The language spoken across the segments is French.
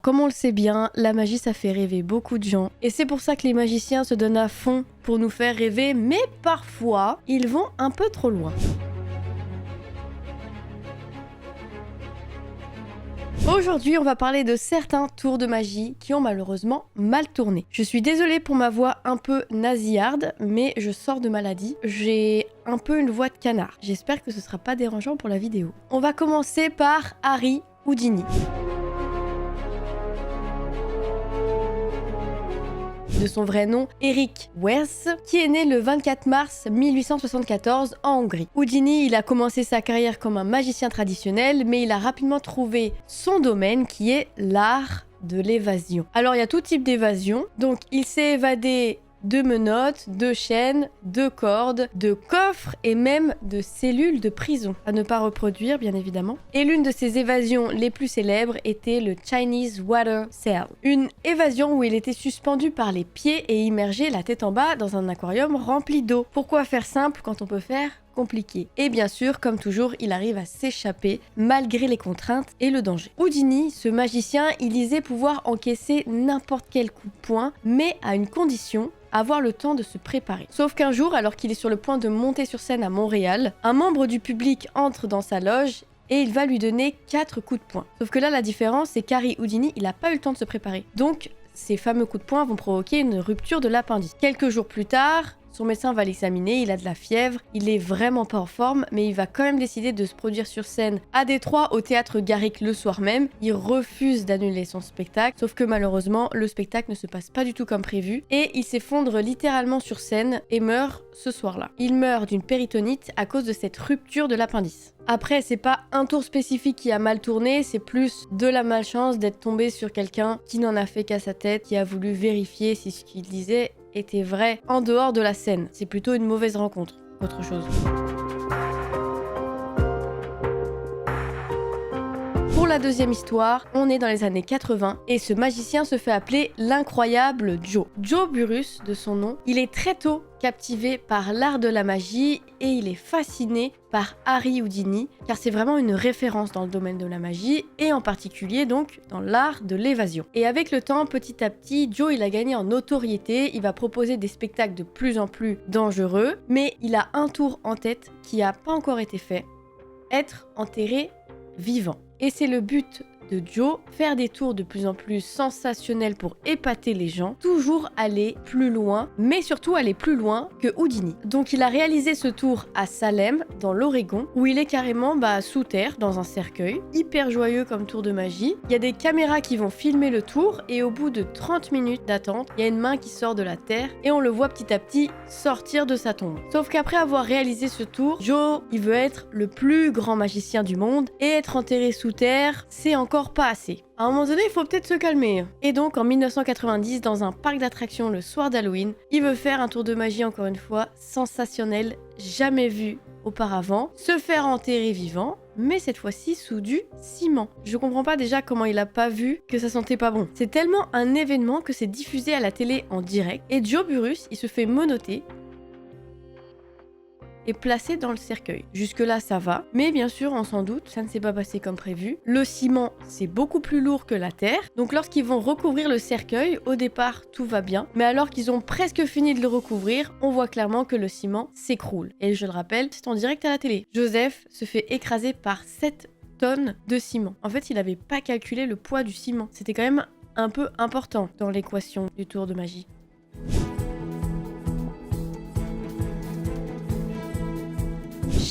comme on le sait bien, la magie ça fait rêver beaucoup de gens. Et c'est pour ça que les magiciens se donnent à fond pour nous faire rêver, mais parfois, ils vont un peu trop loin. Aujourd'hui, on va parler de certains tours de magie qui ont malheureusement mal tourné. Je suis désolée pour ma voix un peu nasillarde, mais je sors de maladie. J'ai un peu une voix de canard. J'espère que ce sera pas dérangeant pour la vidéo. On va commencer par Harry Houdini. De son vrai nom, Eric Wers, qui est né le 24 mars 1874 en Hongrie. Houdini, il a commencé sa carrière comme un magicien traditionnel, mais il a rapidement trouvé son domaine qui est l'art de l'évasion. Alors il y a tout type d'évasion, donc il s'est évadé de menottes, de chaînes, de cordes, de coffres et même de cellules de prison, à ne pas reproduire bien évidemment. Et l'une de ses évasions les plus célèbres était le Chinese Water Cell, une évasion où il était suspendu par les pieds et immergé la tête en bas dans un aquarium rempli d'eau. Pourquoi faire simple quand on peut faire compliqué? Et bien sûr, comme toujours, il arrive à s'échapper malgré les contraintes et le danger. Houdini, ce magicien, il disait pouvoir encaisser n'importe quel coup de poing, mais à une condition: avoir le temps de se préparer. Sauf qu'un jour, alors qu'il est sur le point de monter sur scène à Montréal, un membre du public entre dans sa loge et il va lui donner 4 coups de poing. Sauf que là, la différence, c'est qu'Harry Houdini, il n'a pas eu le temps de se préparer. Donc, ces fameux coups de poing vont provoquer une rupture de l'appendice. Quelques jours plus tard, son médecin va l'examiner, il a de la fièvre, il est vraiment pas en forme, mais il va quand même décider de se produire sur scène à Détroit au théâtre Garrick le soir même. Il refuse d'annuler son spectacle, sauf que malheureusement, le spectacle ne se passe pas du tout comme prévu et il s'effondre littéralement sur scène et meurt ce soir-là. Il meurt d'une péritonite à cause de cette rupture de l'appendice. Après, c'est pas un tour spécifique qui a mal tourné, c'est plus de la malchance d'être tombé sur quelqu'un qui n'en a fait qu'à sa tête, qui a voulu vérifier si ce qu'il disait était vrai en dehors de la scène. C'est plutôt une mauvaise rencontre, autre chose. Pour la deuxième histoire, on est dans les années 80 et ce magicien se fait appeler l'incroyable Joe. Joe Burrus, de son nom, il est très tôt captivé par l'art de la magie et il est fasciné par Harry Houdini car c'est vraiment une référence dans le domaine de la magie et en particulier donc dans l'art de l'évasion. Et avec le temps, petit à petit, Joe il a gagné en notoriété, il va proposer des spectacles de plus en plus dangereux, mais il a un tour en tête qui n'a pas encore été fait: être enterré vivant. Et c'est le but de Joe, faire des tours de plus en plus sensationnels pour épater les gens, toujours aller plus loin, mais surtout aller plus loin que Houdini. Donc il a réalisé ce tour à Salem, dans l'Oregon, où il est carrément sous terre, dans un cercueil, hyper joyeux comme tour de magie. Il y a des caméras qui vont filmer le tour, et au bout de 30 minutes d'attente, il y a une main qui sort de la terre, et on le voit petit à petit sortir de sa tombe. Sauf qu'après avoir réalisé ce tour, Joe, il veut être le plus grand magicien du monde, et être enterré sous terre, c'est encore pas assez. À un moment donné, il faut peut-être se calmer. Et donc, en 1990, dans un parc d'attractions le soir d'Halloween, il veut faire un tour de magie, encore une fois, sensationnel, jamais vu auparavant, se faire enterrer vivant, mais cette fois-ci sous du ciment. Je comprends pas déjà comment il a pas vu que ça sentait pas bon. C'est tellement un événement que c'est diffusé à la télé en direct, et Joe Burrus, il se fait menotter et placé dans le cercueil. Jusque-là, ça va, mais bien sûr, on s'en doute, ça ne s'est pas passé comme prévu. Le ciment, c'est beaucoup plus lourd que la terre, donc lorsqu'ils vont recouvrir le cercueil, au départ, tout va bien, mais alors qu'ils ont presque fini de le recouvrir, on voit clairement que le ciment s'écroule. Et je le rappelle, c'est en direct à la télé. Joseph se fait écraser par 7 tonnes de ciment. En fait, il n'avait pas calculé le poids du ciment. C'était quand même un peu important dans l'équation du tour de magie.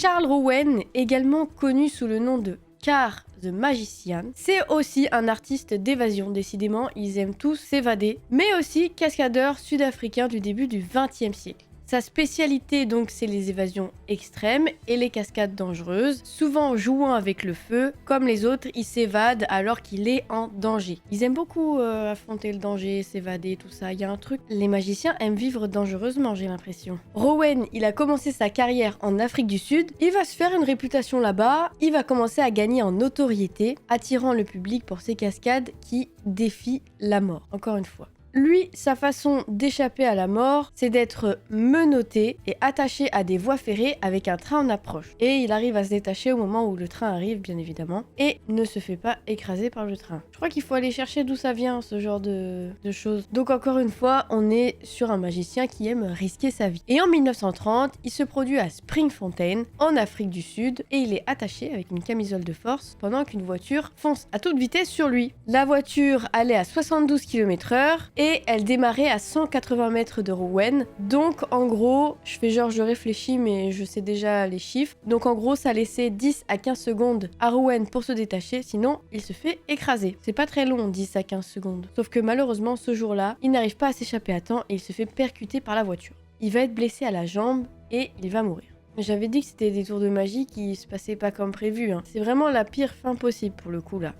Charles Rowan, également connu sous le nom de Car the Magician, c'est aussi un artiste d'évasion, décidément, ils aiment tous s'évader, mais aussi cascadeur sud-africain du début du XXe siècle. Sa spécialité donc c'est les évasions extrêmes et les cascades dangereuses, souvent jouant avec le feu. Comme les autres, il s'évade alors qu'il est en danger. Ils aiment beaucoup affronter le danger, s'évader, tout ça. Il y a un truc, les magiciens aiment vivre dangereusement, j'ai l'impression. Rowan, il a commencé sa carrière en Afrique du Sud, il va se faire une réputation là-bas, il va commencer à gagner en notoriété, attirant le public pour ses cascades qui défient la mort, encore une fois. Lui, sa façon d'échapper à la mort, c'est d'être menotté et attaché à des voies ferrées avec un train en approche. Et il arrive à se détacher au moment où le train arrive, bien évidemment, et ne se fait pas écraser par le train. Je crois qu'il faut aller chercher d'où ça vient, ce genre de choses. Donc encore une fois, on est sur un magicien qui aime risquer sa vie. Et en 1930, il se produit à Springfontein, en Afrique du Sud, et il est attaché avec une camisole de force pendant qu'une voiture fonce à toute vitesse sur lui. La voiture allait à 72 km/h et elle démarrait à 180 mètres de Rouen. Donc en gros, je fais genre je réfléchis mais je sais déjà les chiffres. Donc en gros, ça laissait 10 à 15 secondes à Rouen pour se détacher, sinon il se fait écraser. C'est pas très long, 10 à 15 secondes. Sauf que malheureusement, ce jour-là, il n'arrive pas à s'échapper à temps et il se fait percuter par la voiture. Il va être blessé à la jambe et il va mourir. J'avais dit que c'était des tours de magie qui se passaient pas comme prévu. C'est vraiment la pire fin possible pour le coup là.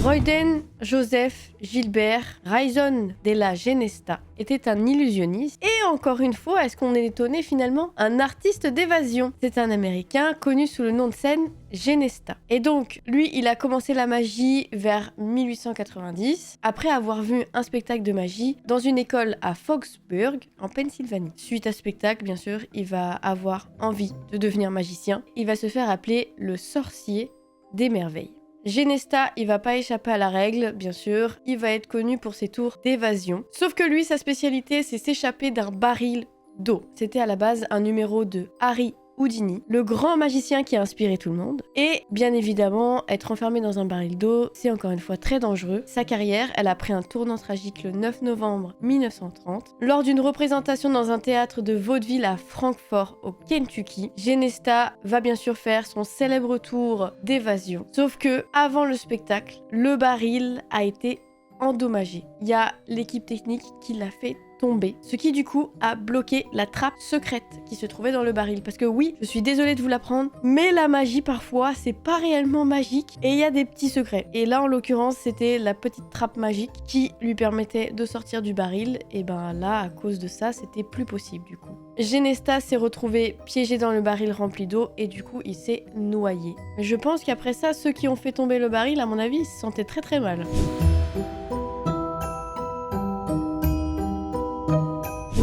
Royden Joseph Gilbert Raison della Genesta était un illusionniste et encore une fois, est-ce qu'on est étonné finalement, un artiste d'évasion. C'est un Américain connu sous le nom de scène Genesta. Et donc, lui, il a commencé la magie vers 1890 après avoir vu un spectacle de magie dans une école à Foxburg en Pennsylvanie. Suite à ce spectacle, bien sûr, il va avoir envie de devenir magicien. Il va se faire appeler le sorcier des merveilles. Genesta, il va pas échapper à la règle, bien sûr, il va être connu pour ses tours d'évasion. Sauf que lui, sa spécialité, c'est s'échapper d'un baril d'eau. C'était à la base un numéro de Harry Houdini, le grand magicien qui a inspiré tout le monde. Et bien évidemment, être enfermé dans un baril d'eau, c'est encore une fois très dangereux. Sa carrière, elle a pris un tournant tragique le 9 novembre 1930. Lors d'une représentation dans un théâtre de vaudeville à Frankfort, au Kentucky, Genesta va bien sûr faire son célèbre tour d'évasion. Sauf que, avant le spectacle, le baril a été endommagé. Il y a l'équipe technique qui l'a fait tomber, ce qui du coup a bloqué la trappe secrète qui se trouvait dans le baril. Parce que oui, je suis désolée de vous l'apprendre, mais la magie parfois c'est pas réellement magique et il y a des petits secrets. Et là en l'occurrence c'était la petite trappe magique qui lui permettait de sortir du baril, et ben là à cause de ça c'était plus possible du coup. Genesta s'est retrouvé piégé dans le baril rempli d'eau et du coup il s'est noyé. Je pense qu'après ça ceux qui ont fait tomber le baril à mon avis ils se sentaient très très mal.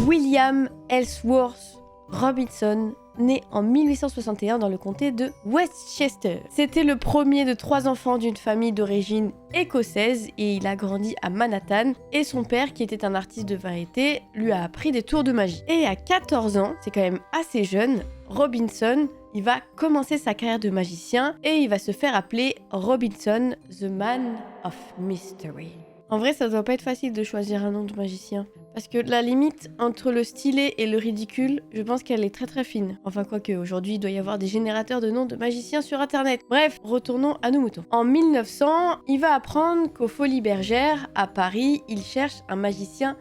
William Ellsworth Robinson, né en 1861 dans le comté de Westchester. C'était le premier de 3 enfants d'une famille d'origine écossaise et il a grandi à Manhattan. Et son père, qui était un artiste de variété, lui a appris des tours de magie. Et à 14 ans, c'est quand même assez jeune, Robinson, il va commencer sa carrière de magicien et il va se faire appeler Robinson, the Man of Mystery. En vrai, ça doit pas être facile de choisir un nom de magicien. Parce que la limite entre le stylé et le ridicule, je pense qu'elle est très très fine. Enfin quoique, aujourd'hui il doit y avoir des générateurs de noms de magiciens sur internet. Bref, retournons à nos moutons. En 1900, il va apprendre qu'aux Folies Bergères, à Paris, il cherche un magicien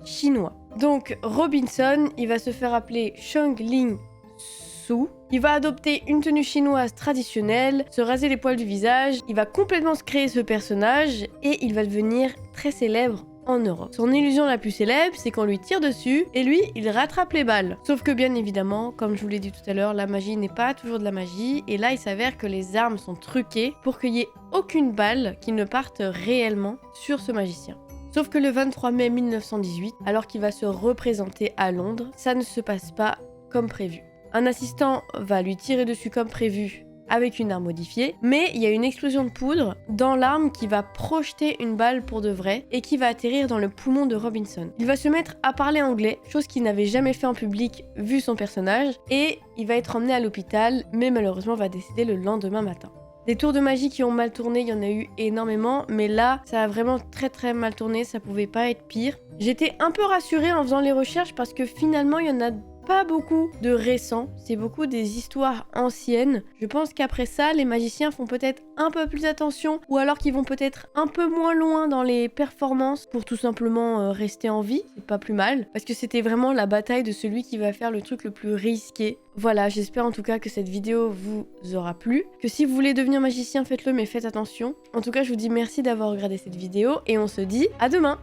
chinois. Donc Robinson, il va se faire appeler Sheng Ling Su. Il va adopter une tenue chinoise traditionnelle, se raser les poils du visage, il va complètement se créer ce personnage et il va devenir très célèbre en Europe. Son illusion la plus célèbre, c'est qu'on lui tire dessus et lui, il rattrape les balles. Sauf que bien évidemment, comme je vous l'ai dit tout à l'heure, la magie n'est pas toujours de la magie et là, il s'avère que les armes sont truquées pour qu'il n'y ait aucune balle qui ne parte réellement sur ce magicien. Sauf que le 23 mai 1918, alors qu'il va se représenter à Londres, ça ne se passe pas comme prévu. Un assistant va lui tirer dessus comme prévu avec une arme modifiée, mais il y a une explosion de poudre dans l'arme qui va projeter une balle pour de vrai et qui va atterrir dans le poumon de Robinson. Il va se mettre à parler anglais, chose qu'il n'avait jamais fait en public vu son personnage, et il va être emmené à l'hôpital, mais malheureusement va décéder le lendemain matin. Des tours de magie qui ont mal tourné, il y en a eu énormément, mais là, ça a vraiment très très mal tourné, ça pouvait pas être pire. J'étais un peu rassurée en faisant les recherches parce que finalement, il y en a pas beaucoup de récents, c'est beaucoup des histoires anciennes. Je pense qu'après ça, les magiciens font peut-être un peu plus attention ou alors qu'ils vont peut-être un peu moins loin dans les performances pour tout simplement rester en vie. C'est pas plus mal parce que c'était vraiment la bataille de celui qui va faire le truc le plus risqué. Voilà, j'espère en tout cas que cette vidéo vous aura plu. Que si vous voulez devenir magicien, faites-le mais faites attention. En tout cas, je vous dis merci d'avoir regardé cette vidéo et on se dit à demain.